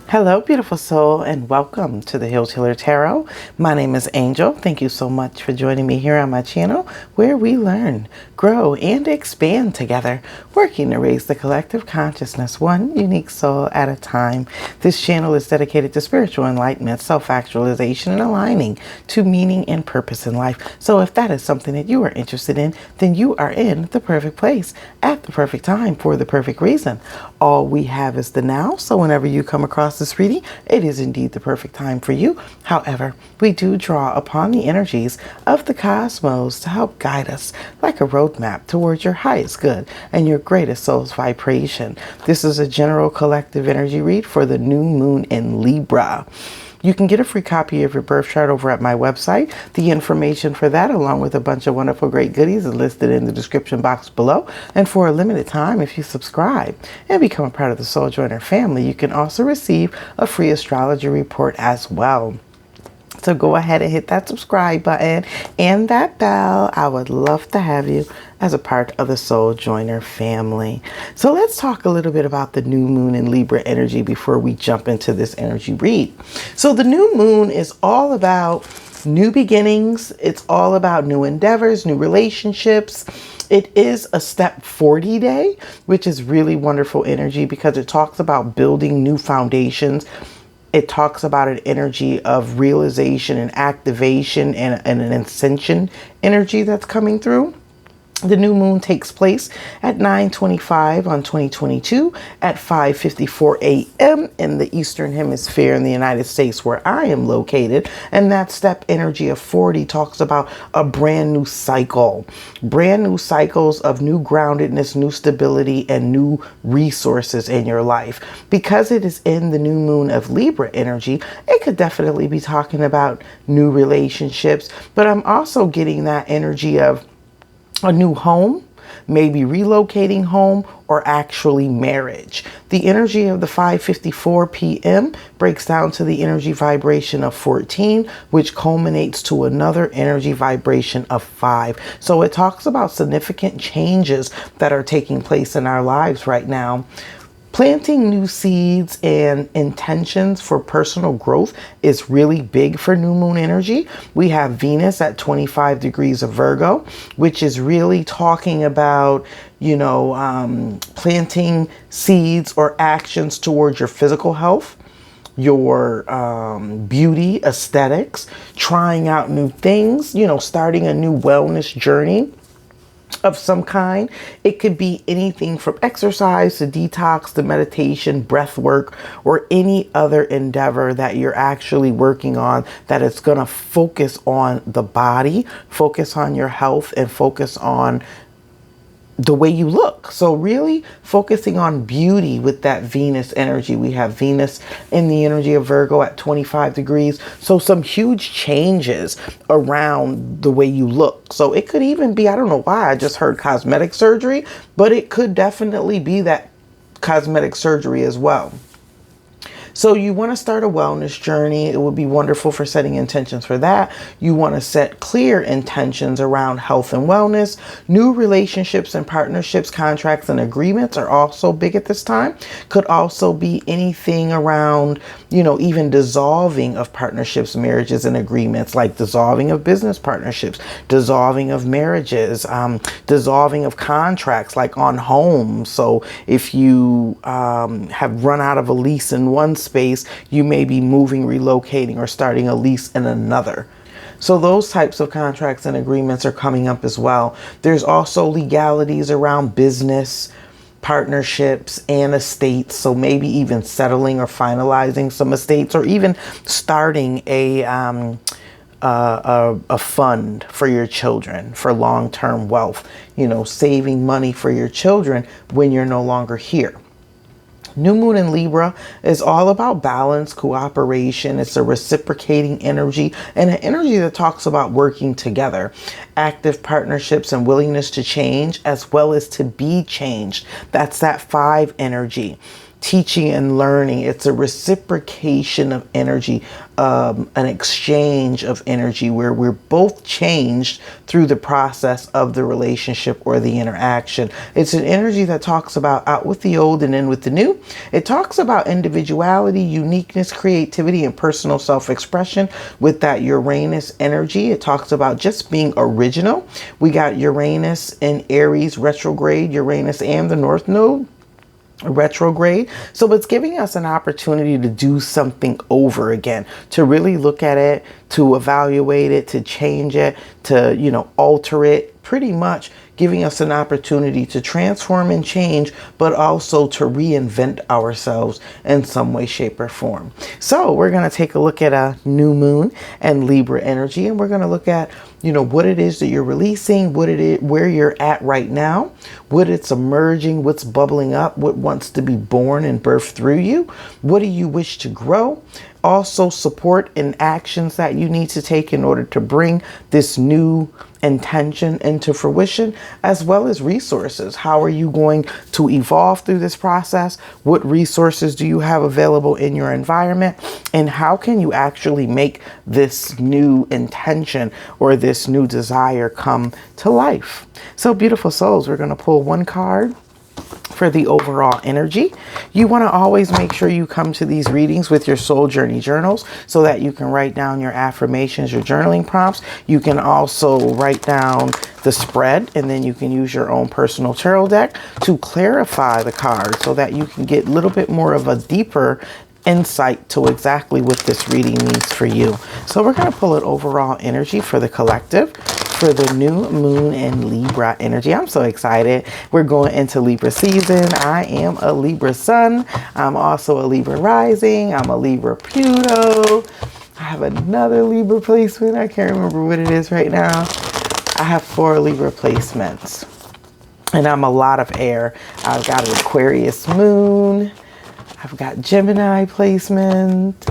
Hello, beautiful soul, and welcome to the Healed Healer Tarot. My name is Angel. Thank you so much for joining me here on my channel, where we learn, grow, and expand together, working to raise the collective consciousness one unique soul at a time. This channel is dedicated to spiritual enlightenment, self-actualization, and aligning to meaning and purpose in life. So if that is something that you are interested in, then you are in the perfect place at the perfect time for the perfect reason. All we have is the now, so whenever you come across this reading, it is indeed the perfect time for you. However, we do draw upon the energies of the cosmos to help guide us like a roadmap towards your highest good and your greatest soul's vibration. This is a general collective energy read for the new moon in Libra. You can get a free copy of your birth chart over at my website. The information for that, along with a bunch of wonderful great goodies, is listed in the description box below. And for a limited time, if you subscribe and become a part of the Soul Joyner family, you can also receive a free astrology report as well. So go ahead and hit that subscribe button and that bell. I would love to have you as a part of the Soul Joyner family. So let's talk a little bit about the new moon in Libra energy before we jump into this energy read. So the new moon is all about new beginnings. It's all about new endeavors, new relationships. It is a step 40 day, which is really wonderful energy because it talks about building new foundations. It talks about an energy of realization and activation and an ascension energy that's coming through. The new moon takes place at 9:25 on 2022 at 5:54 a.m. in the Eastern Hemisphere in the United States, where I am located. And that step energy of 40 talks about a brand new cycle, brand new cycles of new groundedness, new stability, and new resources in your life. Because it is in the new moon of Libra energy, it could definitely be talking about new relationships, but I'm also getting that energy of a new home, maybe relocating home, or actually marriage. The energy of the 5:54 p.m. breaks down to the energy vibration of 14, which culminates to another energy vibration of 5. So it talks about significant changes that are taking place in our lives right now. Planting new seeds and intentions for personal growth is really big for new moon energy. We have Venus at 25 degrees of Virgo, which is really talking about, planting seeds or actions towards your physical health, your beauty, aesthetics, trying out new things, starting a new wellness journey of some kind. It could be anything from exercise to detox to meditation, breath work, or any other endeavor that you're actually working on that is going to focus on the body, focus on your health, and focus on the way you look. So really focusing on beauty with that Venus energy. We have Venus in the energy of Virgo at 25 degrees. So some huge changes around the way you look. So it could even be, I don't know why I just heard cosmetic surgery, but it could definitely be that cosmetic surgery as well. So you want to start a wellness journey. It would be wonderful for setting intentions for that. You want to set clear intentions around health and wellness. New relationships and partnerships, contracts and agreements are also big at this time. Could also be anything around, even dissolving of partnerships, marriages and agreements, like dissolving of business partnerships, dissolving of marriages, dissolving of contracts like on homes. So if you have run out of a lease in one space, you may be moving, relocating, or starting a lease in another. So those types of contracts and agreements are coming up as well. There's also legalities around business, partnerships, and estates. So maybe even settling or finalizing some estates, or even starting a fund for your children for long-term wealth, saving money for your children when you're no longer here. New moon in Libra is all about balance, cooperation. It's a reciprocating energy, and an energy that talks about working together, active partnerships and willingness to change, as well as to be changed. That's that 5 energy. Teaching and learning. It's a reciprocation of energy, an exchange of energy where we're both changed through the process of the relationship or the interaction. It's an energy that talks about out with the old and in with the new. It talks about individuality, uniqueness, creativity, and personal self-expression with that Uranus energy. It talks about just being original. We got Uranus in Aries retrograde, Uranus and the North Node retrograde. So it's giving us an opportunity to do something over again, to really look at it, to evaluate it, to change it, to, alter it, pretty much giving us an opportunity to transform and change, but also to reinvent ourselves in some way, shape, or form. So we're going to take a look at a new moon and Libra energy, and we're going to look at, what it is that you're releasing, what it is, where you're at right now, what it's emerging, what's bubbling up, what wants to be born and birthed through you, what do you wish to grow, also support and actions that you need to take in order to bring this new intention into fruition, as well as resources. How are you going to evolve through this process? What resources do you have available in your environment? And how can you actually make this new intention or this new desire come to life? So beautiful souls, we're going to pull one card for the overall energy. You want to always make sure you come to these readings with your soul journey journals so that you can write down your affirmations, your journaling prompts. You can also write down the spread, and then you can use your own personal tarot deck to clarify the cards so that you can get a little bit more of a deeper insight to exactly what this reading means for you. So we're going to pull an overall energy for the collective for the new moon and Libra energy. I'm so excited. We're going into Libra season. I am a Libra sun. I'm also a Libra rising. I'm a Libra Pluto. I have another Libra placement. I can't remember what it is right now. I have 4 Libra placements, and I'm a lot of air. I've got an Aquarius moon. I've got Gemini placement.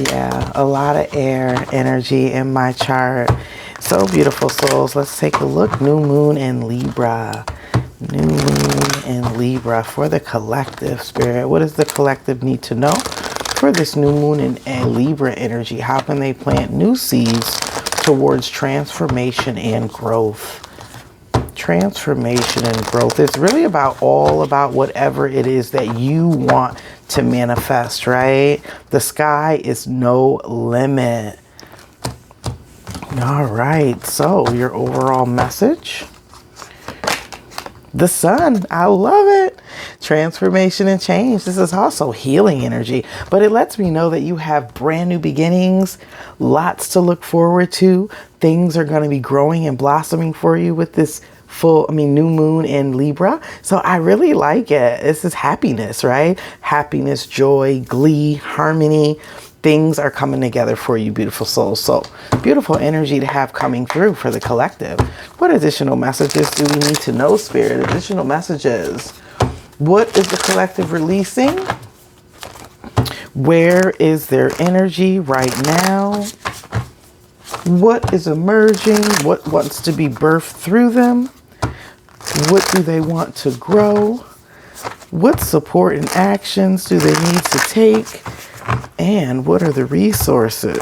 Yeah, a lot of air energy in my chart. So beautiful souls, let's take a look. New moon in Libra. New moon in Libra for the collective, spirit. What does the collective need to know for this new moon in Libra energy? How can they plant new seeds towards transformation and growth? Transformation and growth. It's really all about whatever it is that you want to manifest, right? The sky is no limit. All right, so your overall message. The sun, I love it. Transformation and change. This is also healing energy, but it lets me know that you have brand new beginnings, lots to look forward to. Things are going to be growing and blossoming for you with this new moon in Libra. So I really like it. This is happiness, right? Happiness, joy, glee, harmony. Things are coming together for you, beautiful souls. So beautiful energy to have coming through for the collective. What additional messages do we need to know, spirit? Additional messages. What is the collective releasing? Where is their energy right now? What is emerging? What wants to be birthed through them? What do they want to grow? What support and actions do they need to take? And what are the resources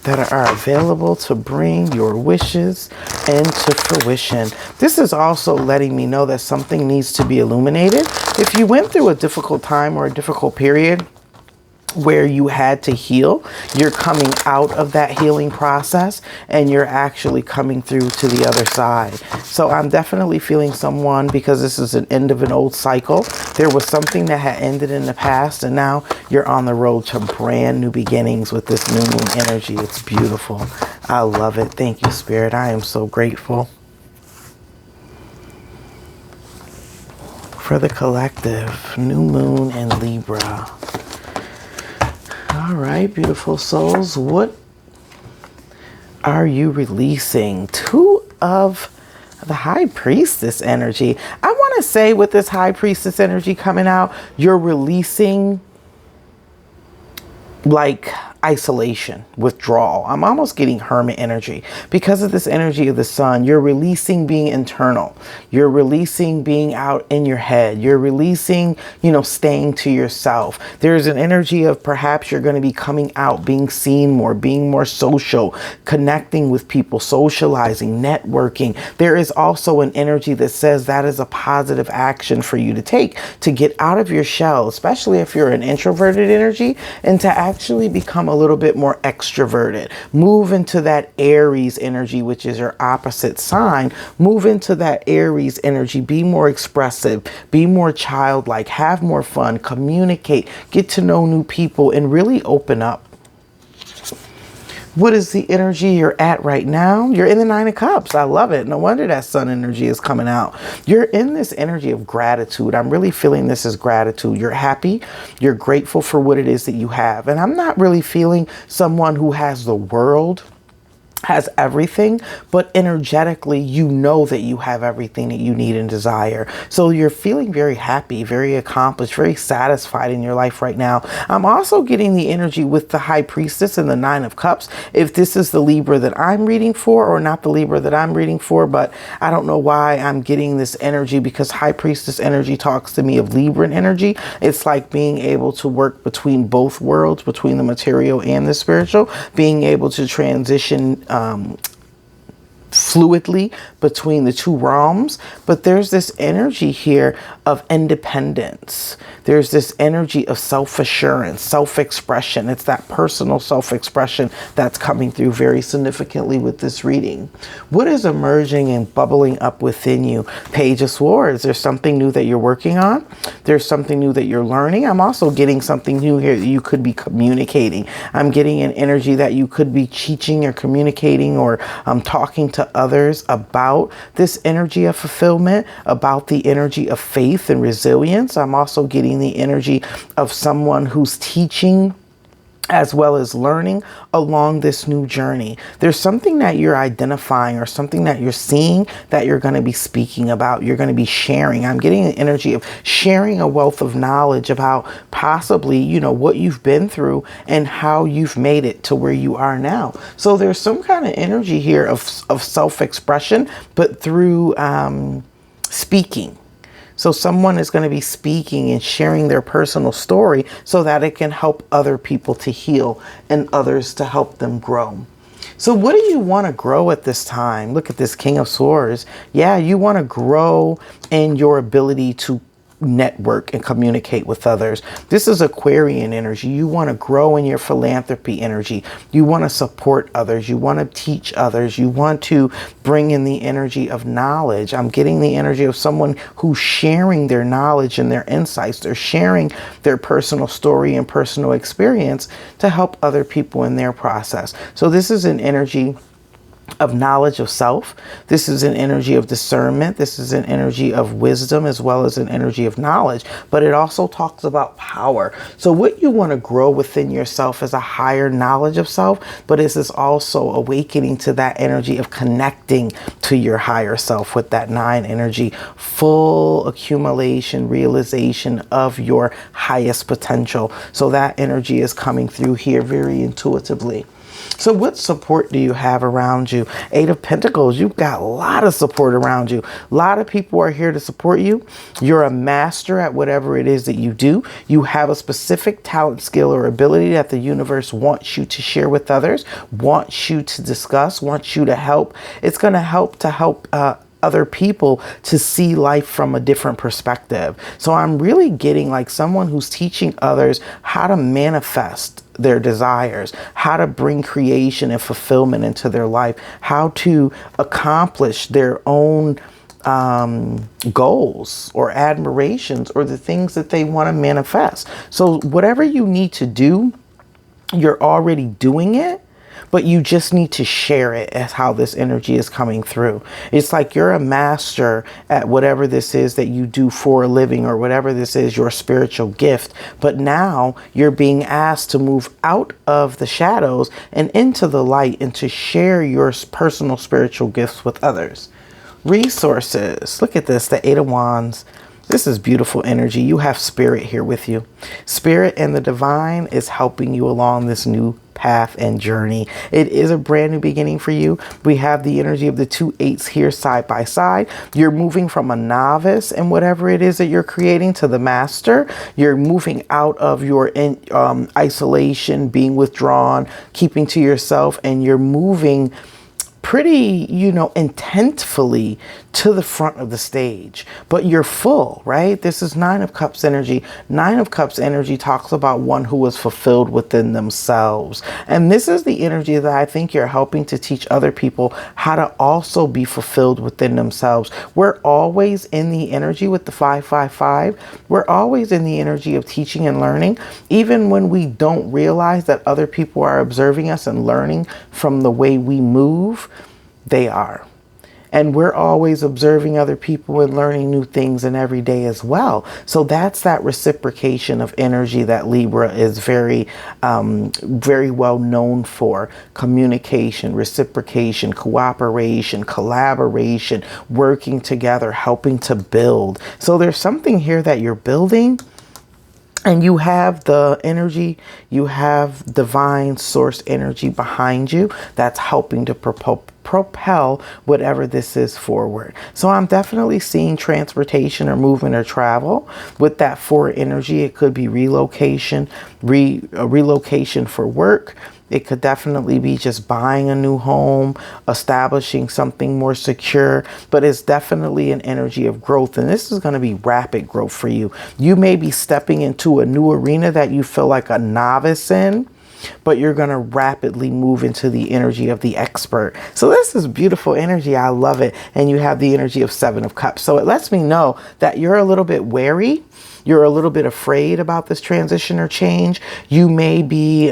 that are available to bring your wishes into fruition? This is also letting me know that something needs to be illuminated. If you went through a difficult time or a difficult period where you had to heal, you're coming out of that healing process and you're actually coming through to the other side. So I'm definitely feeling someone, because this is an end of an old cycle. There was something that had ended in the past, and now you're on the road to brand new beginnings with this new moon energy. It's beautiful. I love it. Thank you, Spirit. I am so grateful. For the collective, new moon in Libra. All right, beautiful souls, what are you releasing? 2 of The High Priestess energy. I want to say with this High Priestess energy coming out, you're releasing like isolation, withdrawal. I'm almost getting hermit energy because of this energy of the sun. You're releasing being internal. You're releasing being out in your head. You're releasing, staying to yourself. There's an energy of perhaps you're going to be coming out, being seen more, being more social, connecting with people, socializing, networking. There is also an energy that says that is a positive action for you to take to get out of your shell, especially if you're an introverted energy, and to actually become a little bit more extroverted. Move into that Aries energy, which is your opposite sign. Move into that Aries energy. Be more expressive, be more childlike, have more fun, communicate, get to know new people, and really open up. What is the energy you're at right now? You're in the Nine of Cups. I love it. No wonder that sun energy is coming out. You're in this energy of gratitude. I'm really feeling this as gratitude. You're happy. You're grateful for what it is that you have. And I'm not really feeling someone who has the world, has everything, but energetically, you know that you have everything that you need and desire. So you're feeling very happy, very accomplished, very satisfied in your life right now. I'm also getting the energy with the High Priestess and the Nine of Cups. If this is the Libra that I'm reading for, or not the Libra that I'm reading for, but I don't know why I'm getting this energy, because High Priestess energy talks to me of Libran energy. It's like being able to work between both worlds, between the material and the spiritual, being able to transition fluidly between the two realms. But there's this energy here of independence. There's this energy of self-assurance, self-expression. It's that personal self-expression that's coming through very significantly with this reading. What is emerging and bubbling up within you? Page of Swords. There's something new that you're working on. There's something new that you're learning. I'm also getting something new here that you could be communicating. I'm getting an energy that you could be teaching or communicating or talking to others about this energy of fulfillment, about the energy of faith and resilience. I'm also getting the energy of someone who's teaching as well as learning along this new journey. There's something that you're identifying or something that you're seeing that you're going to be speaking about. You're going to be sharing. I'm getting the energy of sharing a wealth of knowledge about possibly, what you've been through and how you've made it to where you are now. So there's some kind of energy here of self-expression, but through speaking. So someone is going to be speaking and sharing their personal story so that it can help other people to heal and others to help them grow. So what do you want to grow at this time? Look at this King of Swords. Yeah, you want to grow in your ability to network and communicate with others. This is Aquarian energy. You want to grow in your philanthropy energy. You want to support others. You want to teach others. You want to bring in the energy of knowledge. I'm getting the energy of someone who's sharing their knowledge and their insights. They're sharing their personal story and personal experience to help other people in their process. So this is an energy of knowledge of self. This is an energy of discernment. This is an energy of wisdom as well as an energy of knowledge. But it also talks about power. So what you want to grow within yourself is a higher knowledge of self, but this is also awakening to that energy of connecting to your higher self with that 9 energy, full accumulation, realization of your highest potential. So that energy is coming through here very intuitively. So what support do you have around you? 8 of Pentacles, you've got a lot of support around you. A lot of people are here to support you. You're a master at whatever it is that you do. You have a specific talent, skill, or ability that the universe wants you to share with others, wants you to discuss, wants you to help. It's going to help other people to see life from a different perspective. So I'm really getting like someone who's teaching others how to manifest their desires, how to bring creation and fulfillment into their life, how to accomplish their own goals or admirations or the things that they want to manifest. So whatever you need to do, you're already doing it. But you just need to share it as how this energy is coming through. It's like you're a master at whatever this is that you do for a living or whatever this is, your spiritual gift. But now you're being asked to move out of the shadows and into the light and to share your personal spiritual gifts with others. Resources. Look at this, the Eight of Wands. This is beautiful energy. You have spirit here with you. Spirit and the divine is helping you along this new path and journey. It is a brand new beginning for you. We have the energy of the two eights here side by side. You're moving from a novice in whatever it is that you're creating to the master. You're moving out of your isolation, being withdrawn, keeping to yourself, and you're moving pretty, intentfully to the front of the stage, but you're full, right? This is Nine of Cups energy. Nine of Cups energy talks about one who is fulfilled within themselves. And this is the energy that I think you're helping to teach other people how to also be fulfilled within themselves. We're always in the energy with the 555. We're always in the energy of teaching and learning, even when we don't realize that other people are observing us and learning from the way we move. They are. And we're always observing other people and learning new things in every day as well. So that's that reciprocation of energy that Libra is very well known for. Communication, reciprocation, cooperation, collaboration, working together, helping to build. So there's something here that you're building. And you have the energy, you have divine source energy behind you that's helping to propel whatever this is forward. So I'm definitely seeing transportation or movement or travel. With that 4 energy, it could be relocation, relocation for work. It could definitely be just buying a new home, establishing something more secure, but it's definitely an energy of growth. And this is going to be rapid growth for you. You may be stepping into a new arena that you feel like a novice in, but you're going to rapidly move into the energy of the expert. So this is beautiful energy. I love it. And you have the energy of 7 of Cups. So it lets me know that you're a little bit wary. You're a little bit afraid about this transition or change. You may be,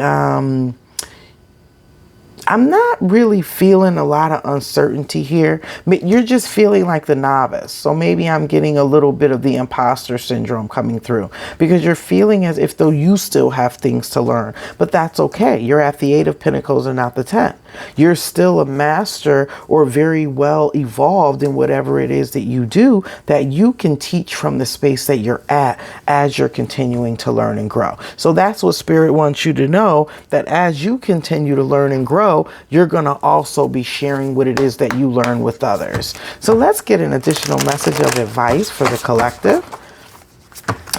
I'm not really feeling a lot of uncertainty here. You're just feeling like the novice. So maybe I'm getting a little bit of the imposter syndrome coming through, because you're feeling as if though you still have things to learn. But that's okay. You're at the 8 of Pentacles and not the 10. You're still a master or very well evolved in whatever it is that you do, that you can teach from the space that you're at as you're continuing to learn and grow. So that's what Spirit wants you to know, that as you continue to learn and grow, you're going to also be sharing what it is that you learn with others. So let's get an additional message of advice for the collective.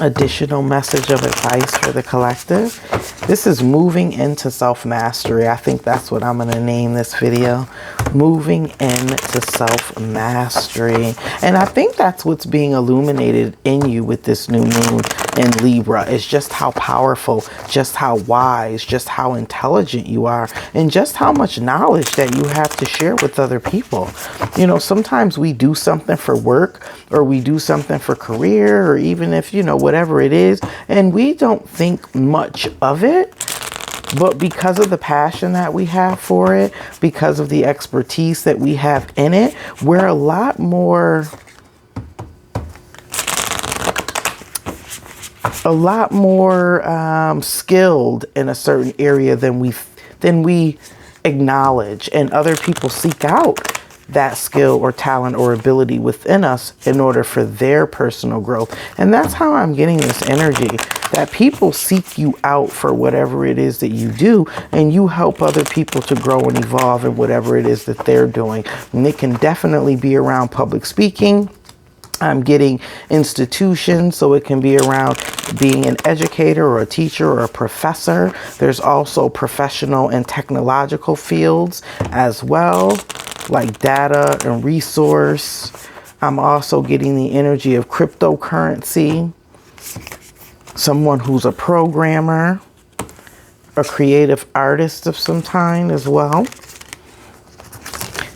Additional message of advice for the collective. This is moving into self-mastery. I think that's what I'm going to name this video. Moving into self-mastery. And I think that's what's being illuminated in you with this new moon in Libra. It's just how powerful, just how wise, just how intelligent you are, and just how much knowledge that you have to share with other people. You know, sometimes we do something for work, or we do something for career, or even if, whatever it is, and we don't think much of it. But because of the passion that we have for it, because of the expertise that we have in it, we're a lot more skilled in a certain area than we acknowledge, and other people seek out that skill or talent or ability within us in order for their personal growth. And that's how I'm getting this energy, that people seek you out for whatever it is that you do, and you help other people to grow and evolve in whatever it is that they're doing. And it can definitely be around public speaking. I'm getting institutions, so it can be around being an educator or a teacher or a professor. There's also professional and technological fields as well, like data and resource. I'm also getting the energy of cryptocurrency, someone who's a programmer, a creative artist of some kind as well.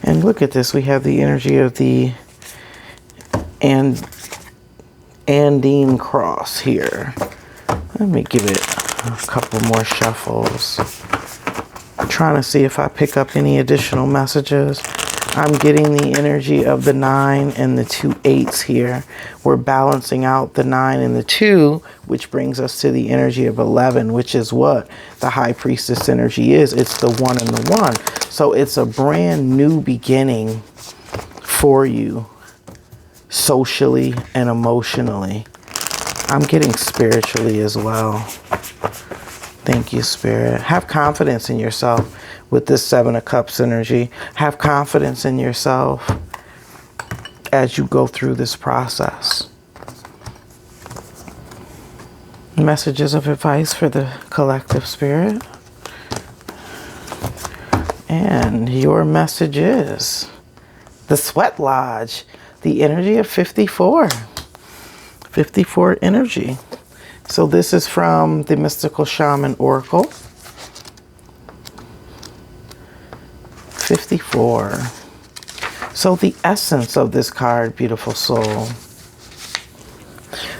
And look at this, we have the energy of the Andine cross here. Let me give it a couple more shuffles. I'm trying to see if I pick up any additional messages. I'm getting the energy of the 9 and the 2 8s here. We're balancing out the 9 and the 2, which brings us to the energy of 11, which is what the High Priestess energy is. It's the 1 and the 1. So it's a brand new beginning for you socially and emotionally. I'm getting spiritually as well. Thank you, Spirit. Have confidence in yourself with this Seven of Cups energy. Have confidence in yourself as you go through this process. Messages of advice for the collective, Spirit. And your message is the Sweat Lodge, the energy of 54. 54 energy. So this is from the Mystical Shaman Oracle. 54. So the essence of this card, beautiful soul.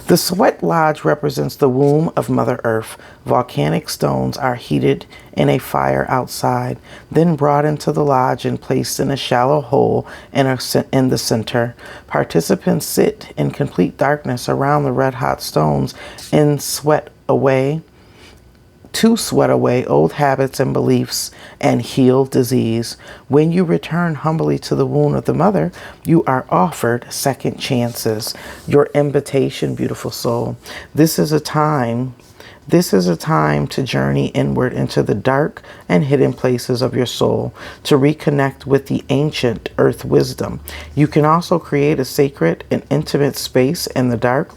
The Sweat Lodge represents the womb of Mother Earth. Volcanic stones are heated in a fire outside, then brought into the lodge and placed in a shallow hole in the center. Participants sit in complete darkness around the red-hot stones and sweat away old habits and beliefs and heal disease. When you return humbly to the womb of the mother, you are offered second chances. Your invitation, beautiful soul. This is a time to journey inward into the dark and hidden places of your soul, to reconnect with the ancient earth wisdom. You can also create a sacred and intimate space in the dark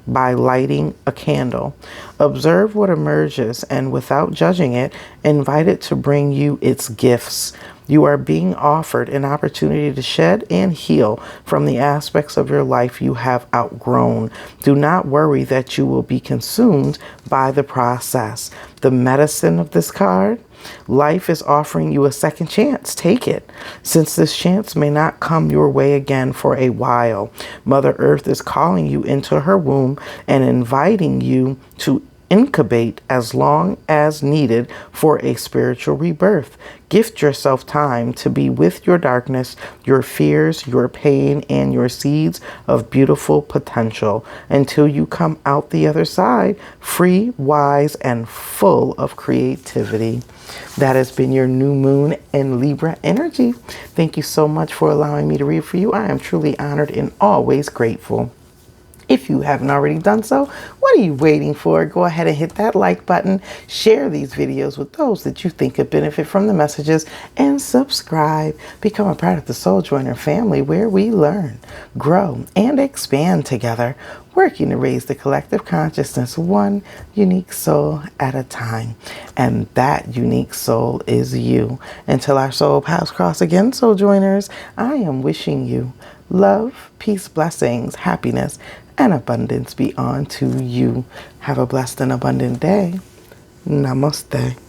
by lighting a candle. Observe what emerges and without judging it, invite it to bring you its gifts. You are being offered an opportunity to shed and heal from the aspects of your life you have outgrown. Do not worry that you will be consumed by the process. The medicine of this card: life is offering you a second chance. Take it. Since this chance may not come your way again for a while, Mother Earth is calling you into her womb and inviting you to incubate as long as needed for a spiritual rebirth. Gift yourself time to be with your darkness, your fears, your pain, and your seeds of beautiful potential until you come out the other side, free, wise, and full of creativity. That has been your new moon in Libra energy. Thank you so much for allowing me to read for you. I am truly honored and always grateful. If you haven't already done so, what are you waiting for? Go ahead and hit that like button, share these videos with those that you think could benefit from the messages, and subscribe. Become a part of the Soul Joyner family, where we learn, grow, and expand together, working to raise the collective consciousness one unique soul at a time. And that unique soul is you. Until our soul paths cross again, Soul Joiners, I am wishing you love, peace, blessings, happiness, and abundance be unto you. Have a blessed and abundant day. Namaste.